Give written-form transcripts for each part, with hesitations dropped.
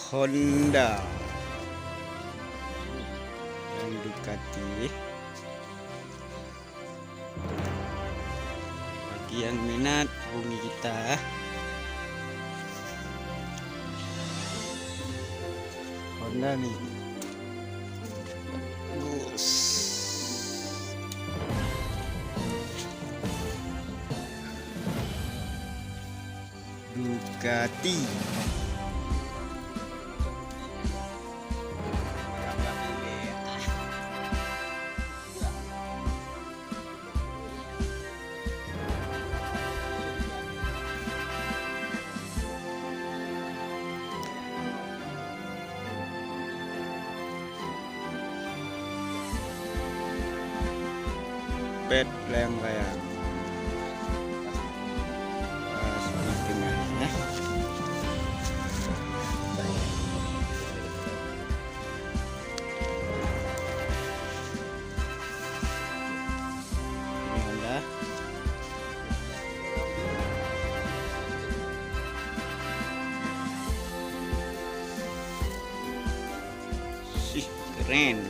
Honda dan Ducati. Bagi yang minat hubungi kita. Honda nih bagus. Ducati. Pet layang-layang tengahnya. Ini Honda. Sih, keren.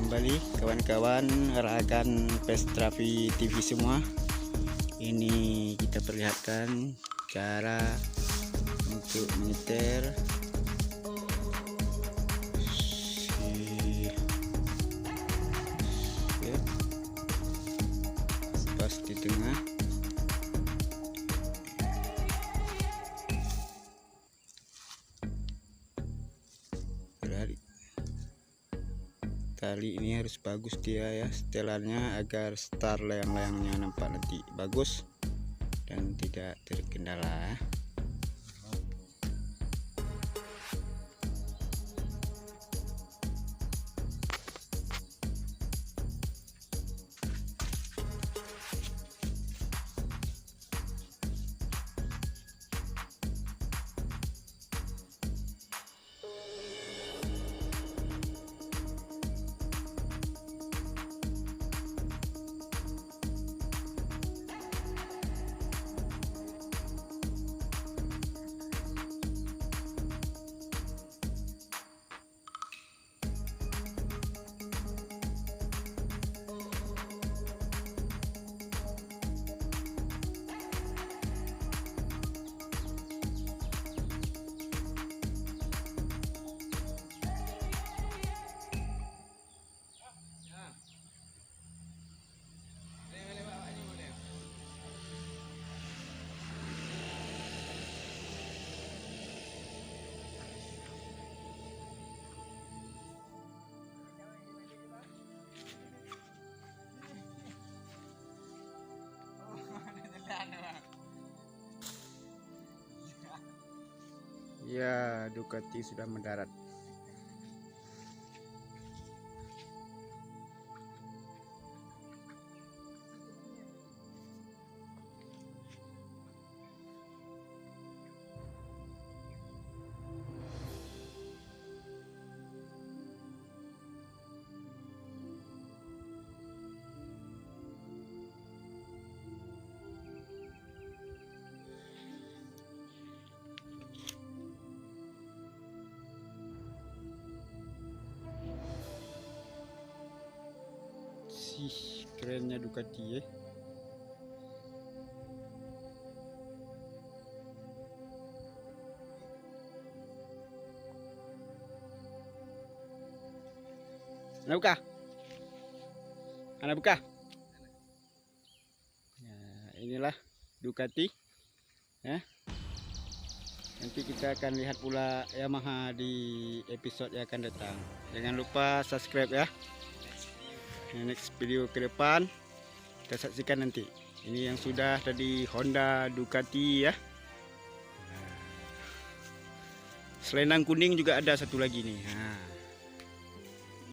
Kembali kawan-kawan rekan Pestravi TV semua, ini kita perlihatkan cara untuk menyetir pas di tengah. Tali ini harus bagus dia ya, setelannya agar star layang-layangnya nampak nanti bagus dan tidak terkendala. Ya, Ducati sudah mendarat. Kerennya Ducati ya. Anak buka. Anak buka. Nah, inilah Ducati ya. Nanti kita akan lihat pula Yamaha di episode yang akan datang. Jangan lupa subscribe ya. Next video ke depan kita saksikan nanti. Ini yang sudah tadi Honda Ducati ya. Selendang kuning juga ada satu lagi nih. Nah.